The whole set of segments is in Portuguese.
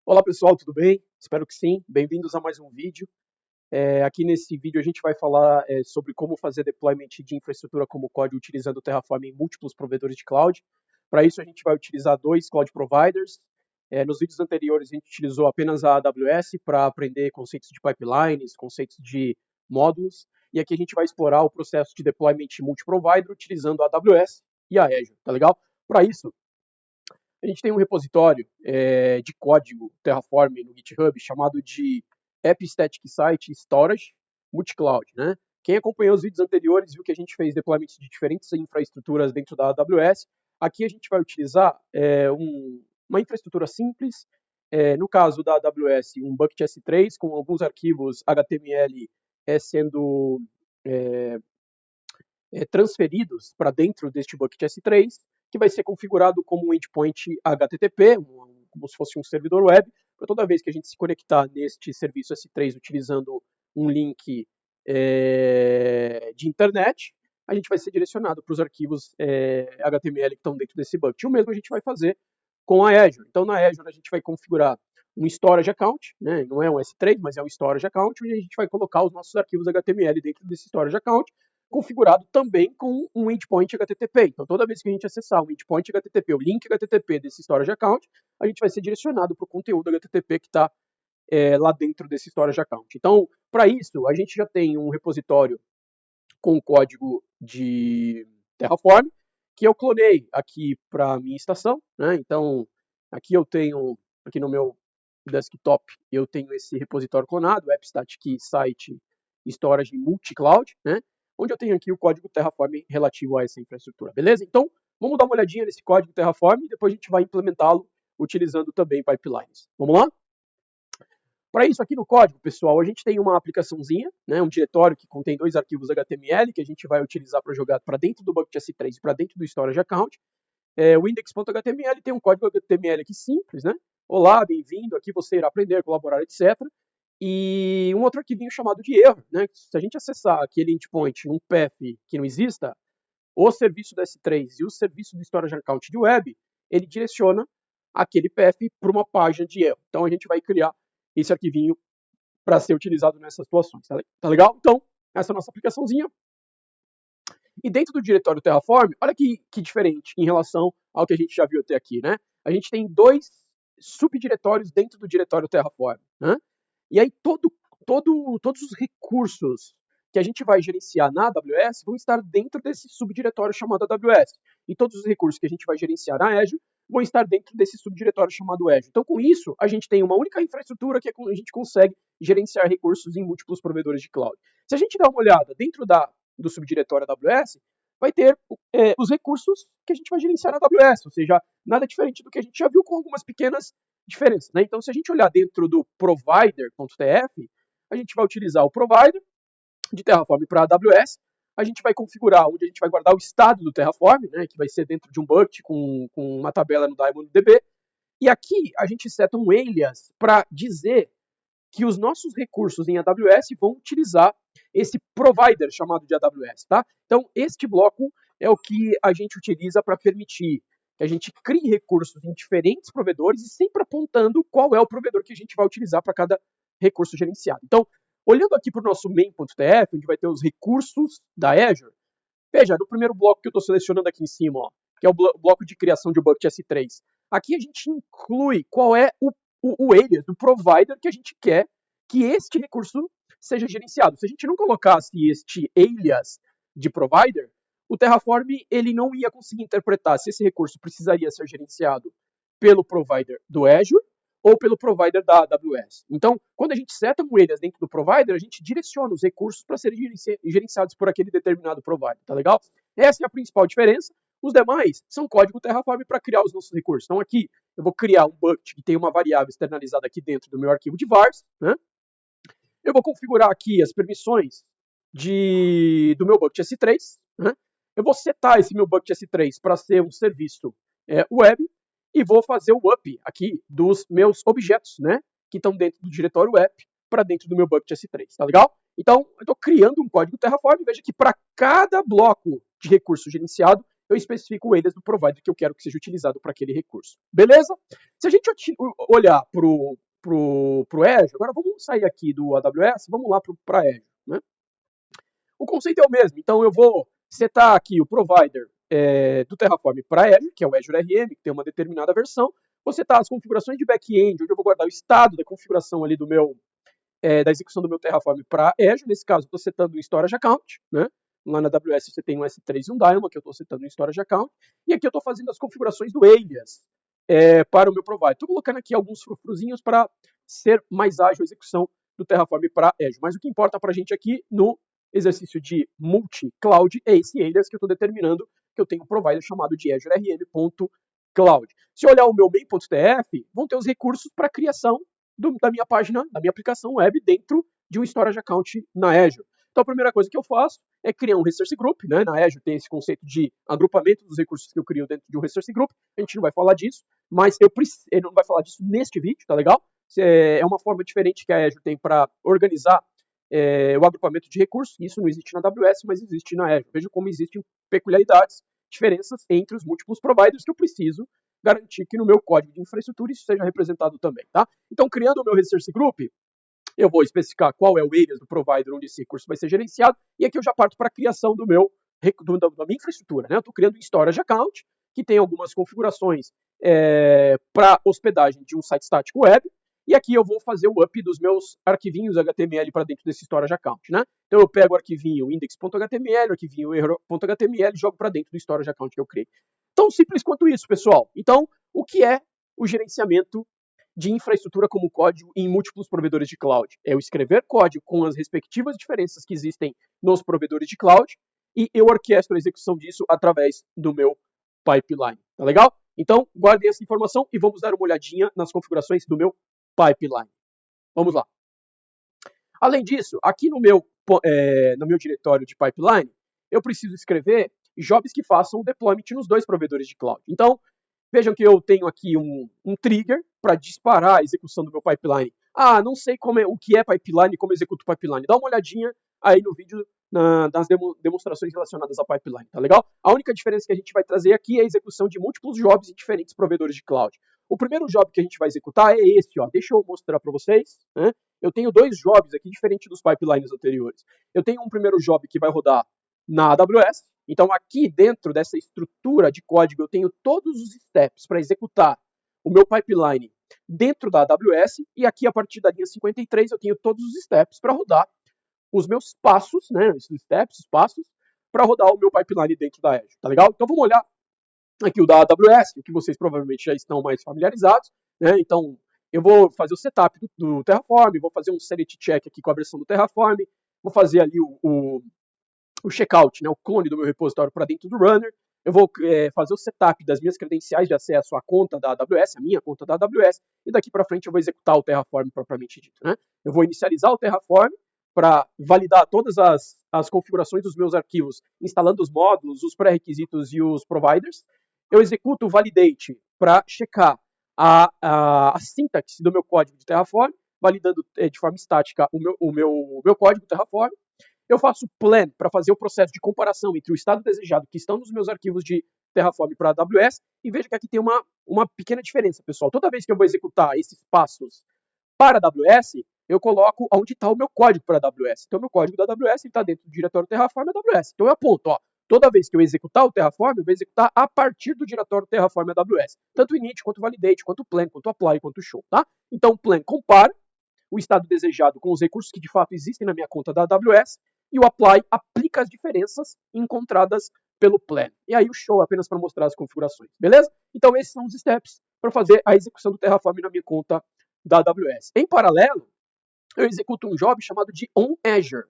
Olá pessoal, tudo bem? Espero que sim. Bem-vindos a mais um vídeo. Aqui nesse vídeo a gente vai falar sobre como fazer deployment de infraestrutura como código utilizando o Terraform em múltiplos provedores de cloud. Para isso a gente vai utilizar dois cloud providers. Nos vídeos anteriores a gente utilizou apenas a AWS para aprender conceitos de pipelines, conceitos de módulos. E aqui a gente vai explorar o processo de deployment multi-provider utilizando a AWS e a Azure, tá legal? Para isso, a gente tem um repositório de código Terraform no GitHub chamado de App Static Site Storage Multicloud, né? Quem acompanhou os vídeos anteriores viu que a gente fez deployments de diferentes infraestruturas dentro da AWS. Aqui a gente vai utilizar uma infraestrutura simples, no caso da AWS, um bucket S3 com alguns arquivos HTML sendo é, transferidos para dentro deste bucket S3, que vai ser configurado como um endpoint HTTP, como se fosse um servidor web, para toda vez que a gente se conectar neste serviço S3 utilizando um link de internet, a gente vai ser direcionado para os arquivos HTML que estão dentro desse bucket. O mesmo a gente vai fazer com a Azure. Então, na Azure, a gente vai configurar um storage account, né? Não é um S3, mas é um storage account, onde a gente vai colocar os nossos arquivos HTML dentro desse storage account, configurado também com um endpoint HTTP. Então, toda vez que a gente acessar o endpoint HTTP, o link HTTP desse storage account, a gente vai ser direcionado para o conteúdo HTTP que está lá dentro desse storage account. Então, para isso, a gente já tem um repositório com o código de Terraform, que eu clonei aqui para a minha estação, né? Então, aqui eu tenho, aqui no meu desktop, eu tenho esse repositório clonado, AppStatic Site Storage Multi-Cloud, né? Onde eu tenho aqui o código Terraform relativo a essa infraestrutura, beleza? Então, vamos dar uma olhadinha nesse código Terraform e depois a gente vai implementá-lo utilizando também pipelines. Vamos lá? Para isso, aqui no código, pessoal, a gente tem uma aplicaçãozinha, né, um diretório que contém dois arquivos HTML que a gente vai utilizar para jogar para dentro do bucket S3 e para dentro do storage account. O index.html tem um código HTML aqui simples, né? Olá, bem-vindo, aqui você irá aprender, colaborar, etc. E um outro arquivinho chamado de erro, né? Se a gente acessar aquele endpoint, um path que não exista, o serviço do S3 e o serviço do storage account de web, ele direciona aquele path para uma página de erro. Então a gente vai criar esse arquivinho para ser utilizado nessas situações. Tá legal? Então, essa é a nossa aplicaçãozinha. E dentro do diretório Terraform, olha que diferente em relação ao que a gente já viu até aqui, né? A gente tem dois subdiretórios dentro do diretório Terraform, né? E aí todos os recursos que a gente vai gerenciar na AWS vão estar dentro desse subdiretório chamado AWS. E todos os recursos que a gente vai gerenciar na Azure vão estar dentro desse subdiretório chamado Azure. Então, com isso, a gente tem uma única infraestrutura que a gente consegue gerenciar recursos em múltiplos provedores de cloud. Se a gente dá uma olhada dentro do subdiretório AWS, vai ter os recursos que a gente vai gerenciar na AWS, ou seja, nada diferente do que a gente já viu com algumas pequenas diferenças, né? Então, se a gente olhar dentro do provider.tf, a gente vai utilizar o provider de Terraform para a AWS, a gente vai configurar onde a gente vai guardar o estado do Terraform, né, que vai ser dentro de um bucket com uma tabela no DynamoDB, e aqui a gente seta um alias para dizer que os nossos recursos em AWS vão utilizar esse provider chamado de AWS, tá? Então, este bloco é o que a gente utiliza para permitir que a gente crie recursos em diferentes provedores e sempre apontando qual é o provedor que a gente vai utilizar para cada recurso gerenciado. Então, olhando aqui para o nosso main.tf, onde vai ter os recursos da Azure, veja, no primeiro bloco que eu estou selecionando aqui em cima, ó, que é o bloco de criação de bucket S3, aqui a gente inclui qual é o alias do provider que a gente quer que este recurso seja gerenciado. Se a gente não colocasse este alias de provider, o Terraform ele não ia conseguir interpretar se esse recurso precisaria ser gerenciado pelo provider do Azure ou pelo provider da AWS. Então, quando a gente seta um alias dentro do provider, a gente direciona os recursos para serem gerenciados por aquele determinado provider, tá legal? Essa é a principal diferença. Os demais são código Terraform para criar os nossos recursos. Então, aqui eu vou criar um bucket que tem uma variável externalizada aqui dentro do meu arquivo de vars, né? Eu vou configurar aqui as permissões do meu bucket S3, né? Eu vou setar esse meu bucket S3 para ser um serviço web e vou fazer o up aqui dos meus objetos, né? Que estão dentro do diretório app para dentro do meu bucket S3, tá legal? Então, eu estou criando um código Terraform e veja que para cada bloco de recurso gerenciado, eu especifico o alias do provider que eu quero que seja utilizado para aquele recurso. Beleza? Se a gente olhar para o Azure, agora vamos sair aqui do AWS, vamos lá para Azure, né? O conceito é o mesmo, então eu vou setar aqui o provider do Terraform para Azure, que é o Azure RM, que tem uma determinada versão, vou setar as configurações de back-end, onde eu vou guardar o estado da configuração ali da execução do meu Terraform para Azure. Nesse caso, estou setando o Storage Account, né? Lá na AWS você tem um S3 e um Daemon, que eu estou setando o Storage Account. E aqui eu estou fazendo as configurações do alias para o meu provider. Estou colocando aqui alguns frufruzinhos para ser mais ágil a execução do Terraform para Azure. Mas o que importa para a gente aqui no exercício de multi-cloud é esse alias que eu estou determinando que eu tenho um provider chamado de Azure RM.cloud. Se olhar o meu main.tf, vão ter os recursos para a criação da minha página, da minha aplicação web dentro de um storage account na Azure. Então a primeira coisa que eu faço é criar um resource group, né? Na Azure tem esse conceito de agrupamento dos recursos que eu crio dentro de um resource group. A gente não vai falar disso, mas ele não vai falar disso neste vídeo, tá legal? É uma forma diferente que a Azure tem para organizar o agrupamento de recursos. Isso não existe na AWS, mas existe na Azure. Veja como existem peculiaridades, diferenças entre os múltiplos providers que eu preciso garantir que no meu código de infraestrutura isso seja representado também, tá? Então, criando o meu resource group, eu vou especificar qual é o alias do provider onde esse recurso vai ser gerenciado, e aqui eu já parto para a criação da minha infraestrutura, né? Eu estou criando um storage account, que tem algumas configurações para hospedagem de um site estático web, e aqui eu vou fazer o up dos meus arquivinhos HTML para dentro desse storage account, né? Então eu pego o arquivinho index.html, o arquivinho error.html e jogo para dentro do storage account que eu criei. Tão simples quanto isso, pessoal. Então, o que é o gerenciamento de infraestrutura como código em múltiplos provedores de cloud? É eu escrever código com as respectivas diferenças que existem nos provedores de cloud e eu orquestro a execução disso através do meu pipeline. Tá legal? Então, guardem essa informação e vamos dar uma olhadinha nas configurações do meu pipeline. Vamos lá. Além disso, aqui no meu diretório de pipeline, eu preciso escrever jobs que façam o deployment nos dois provedores de cloud. Então, vejam que eu tenho aqui um trigger para disparar a execução do meu pipeline. Ah, não sei o que é pipeline e como executo pipeline. Dá uma olhadinha aí no vídeo das demonstrações relacionadas a pipeline, tá legal? A única diferença que a gente vai trazer aqui é a execução de múltiplos jobs em diferentes provedores de cloud. O primeiro job que a gente vai executar é esse, ó. Deixa eu mostrar para vocês, né? Eu tenho dois jobs aqui diferentes dos pipelines anteriores. Eu tenho um primeiro job que vai rodar na AWS. Então, aqui dentro dessa estrutura de código, eu tenho todos os steps para executar o meu pipeline dentro da AWS. E aqui, a partir da linha 53, eu tenho todos os steps para rodar os meus passos, né? Os steps, os passos, para rodar o meu pipeline dentro da Azure, tá legal? Então, vamos olhar aqui o da AWS, o que vocês provavelmente já estão mais familiarizados, né? Então, eu vou fazer o setup do Terraform, vou fazer um sanity check aqui com a versão do Terraform, vou fazer ali o checkout, né, o clone do meu repositório para dentro do runner, eu vou fazer o setup das minhas credenciais de acesso à conta da AWS, a minha conta da AWS, e daqui para frente eu vou executar o Terraform propriamente dito, né? Eu vou inicializar o Terraform para validar todas as configurações dos meus arquivos, instalando os módulos, os pré-requisitos e os providers. Eu executo o validate para checar a sintaxe do meu código de Terraform, validando de forma estática o meu código Terraform. Eu faço plan para fazer o processo de comparação entre o estado desejado que estão nos meus arquivos de Terraform para a AWS, e veja que aqui tem uma pequena diferença, pessoal. Toda vez que eu vou executar esses passos para a AWS, eu coloco onde está o meu código para a AWS. Então, o meu código da AWS está dentro do diretório Terraform AWS. Então, eu aponto, ó, toda vez que eu executar o Terraform, eu vou executar a partir do diretório Terraform AWS. Tanto o init, quanto o validate, quanto o plan, quanto o apply, quanto o show, tá? Então, o plan compara o estado desejado com os recursos que de fato existem na minha conta da AWS, e o apply aplica as diferenças encontradas pelo plan. E aí o show é apenas para mostrar as configurações, beleza? Então esses são os steps para fazer a execução do Terraform na minha conta da AWS. Em paralelo, eu executo um job chamado de OnAzure,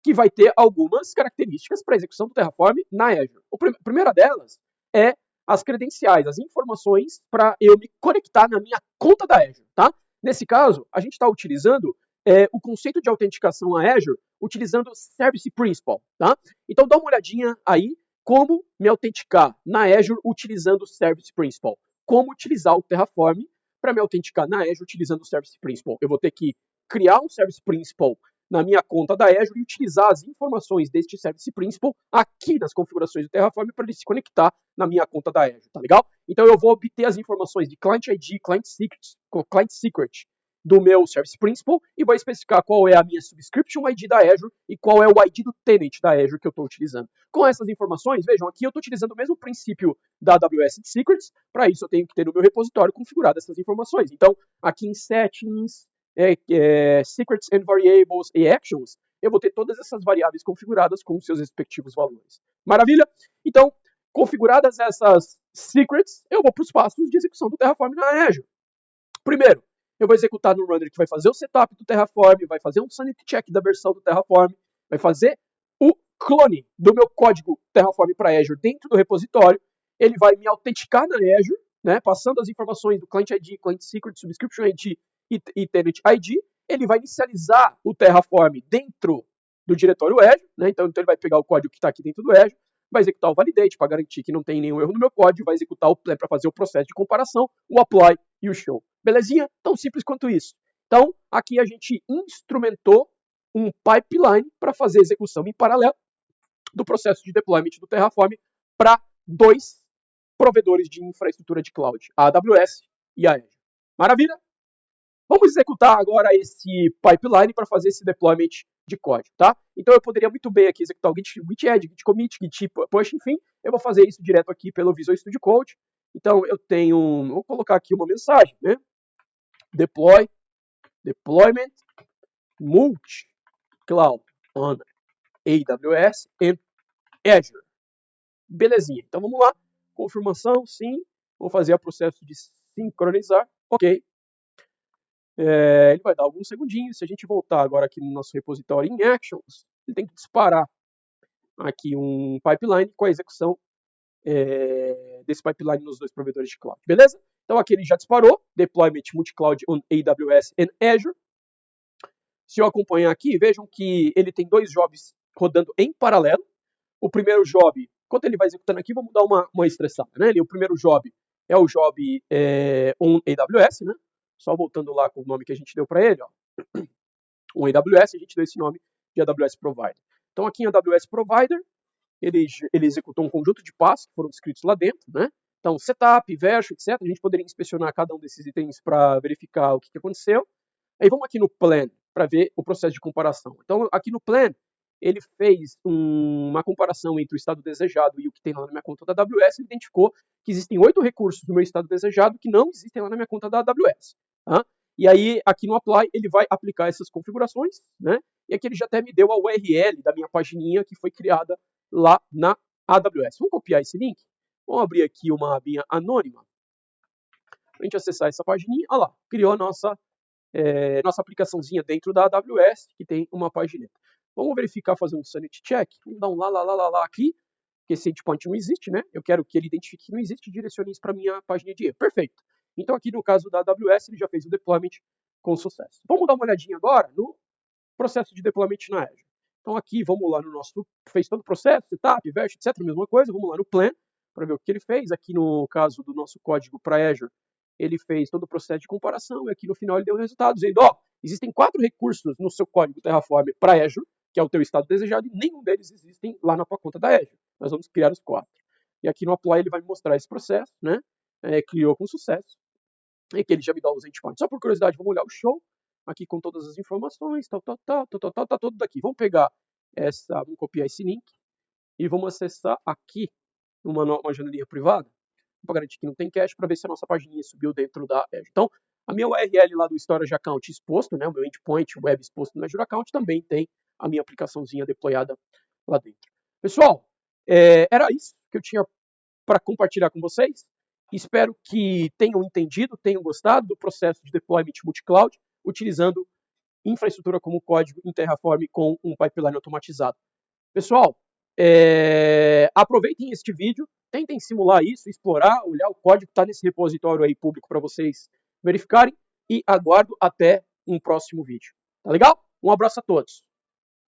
que vai ter algumas características para a execução do Terraform na Azure. A primeira delas é as credenciais, as informações para eu me conectar na minha conta da Azure, tá? Nesse caso, a gente está utilizando o conceito de autenticação a Azure utilizando Service Principal, tá? Então dá uma olhadinha aí como me autenticar na Azure utilizando o Service Principal. Como utilizar o Terraform para me autenticar na Azure utilizando o Service Principal. Eu vou ter que criar um Service Principal na minha conta da Azure e utilizar as informações deste Service Principal aqui nas configurações do Terraform para ele se conectar na minha conta da Azure, tá legal? Então eu vou obter as informações de Client ID, Client Secret do meu Service Principal e vou especificar qual é a minha Subscription ID da Azure e qual é o ID do Tenant da Azure que eu estou utilizando. Com essas informações, vejam, aqui eu estou utilizando o mesmo princípio da AWS de Secrets, para isso eu tenho que ter no meu repositório configurado essas informações. Então, aqui em Settings, Secrets and Variables e Actions, eu vou ter todas essas variáveis configuradas com os seus respectivos valores. Maravilha? Então, configuradas essas secrets, eu vou para os passos de execução do Terraform na Azure. Primeiro, eu vou executar no runner que vai fazer o setup do Terraform, vai fazer um sanity check da versão do Terraform, vai fazer o clone do meu código Terraform para Azure dentro do repositório, ele vai me autenticar na Azure, né, passando as informações do Client ID, Client Secret, Subscription ID e Tenant ID, ele vai inicializar o Terraform dentro do diretório Azure, né, então ele vai pegar o código que está aqui dentro do Azure, vai executar o validate para garantir que não tem nenhum erro no meu código, vai executar o plan para fazer o processo de comparação, o apply e o show. Belezinha? Tão simples quanto isso. Então, aqui a gente instrumentou um pipeline para fazer a execução em paralelo do processo de deployment do Terraform para 2 provedores de infraestrutura de cloud, a AWS e a Azure. Maravilha? Vamos executar agora esse pipeline para fazer esse deployment de código, tá? Então eu poderia muito bem aqui executar o git add, git commit, git push, enfim. Eu vou fazer isso direto aqui pelo Visual Studio Code. Então eu tenho, vou colocar aqui uma mensagem, né? Deployment multi-cloud on AWS and Azure. Belezinha. Então vamos lá. Confirmação, sim. Vou fazer o processo de sincronizar. Ok. Ele vai dar alguns segundinhos. Se a gente voltar agora aqui no nosso repositório em Actions, ele tem que disparar aqui um pipeline com a execução desse pipeline nos 2 provedores de cloud. Beleza? Então aqui ele já disparou. Deployment multi-cloud on AWS and Azure. Se eu acompanhar aqui, vejam que ele tem 2 jobs rodando em paralelo. O primeiro job, enquanto ele vai executando aqui, vamos dar uma estressada, né? O primeiro job é o job on AWS, né? Só voltando lá com o nome que a gente deu para ele, ó. On AWS, a gente deu esse nome de AWS Provider. Então aqui em AWS Provider, ele executou um conjunto de passos que foram descritos lá dentro, né? Então, setup, version, etc. A gente poderia inspecionar cada um desses itens para verificar o que aconteceu. Aí vamos aqui no plan para ver o processo de comparação. Então, aqui no plan, ele fez uma comparação entre o estado desejado e o que tem lá na minha conta da AWS. Ele identificou que existem 8 recursos no meu estado desejado que não existem lá na minha conta da AWS. Tá? E aí, aqui no apply, ele vai aplicar essas configurações, né? E aqui ele já até me deu a URL da minha pagininha que foi criada lá na AWS. Vamos copiar esse link? Vamos abrir aqui uma abinha anônima para a gente acessar essa pagininha. Olha lá, criou a nossa aplicaçãozinha dentro da AWS, que tem uma pagineta. Vamos verificar, fazer um sanity check. Vamos dar um lá aqui, porque esse endpoint não existe, né? Eu quero que ele identifique que não existe e direcione isso para a minha página de erro. Perfeito. Então aqui no caso da AWS, ele já fez o deployment com sucesso. Vamos dar uma olhadinha agora no processo de deployment na Azure. Então aqui, vamos lá no nosso, fez todo o processo, setup, version, etc, mesma coisa, vamos lá no plan, para ver o que ele fez. Aqui no caso do nosso código para Azure, ele fez todo o processo de comparação, e aqui no final ele deu o resultado, dizendo, ó, existem 4 recursos no seu código Terraform para Azure, que é o teu estado desejado, e nenhum deles existem lá na tua conta da Azure. Nós vamos criar os 4. E aqui no apply ele vai me mostrar esse processo, né? Criou com sucesso. E aqui ele já me dá os endpoints. Só por curiosidade, vamos olhar o show, aqui com todas as informações, tá tudo daqui. Vamos pegar vamos copiar esse link e vamos acessar aqui uma janelinha privada para garantir que não tem cache, para ver se a nossa pagininha subiu dentro da Azure. Então, a minha URL lá do Storage Account exposto, né, o meu endpoint web exposto no Azure Account, também tem a minha aplicaçãozinha deployada lá dentro. Pessoal, era isso que eu tinha para compartilhar com vocês. Espero que tenham entendido, tenham gostado do processo de deployment multi-cloud, utilizando infraestrutura como código em Terraform com um pipeline automatizado. Pessoal, aproveitem este vídeo, tentem simular isso, explorar, olhar o código que está nesse repositório aí público para vocês verificarem e aguardo até um próximo vídeo. Tá legal? Um abraço a todos.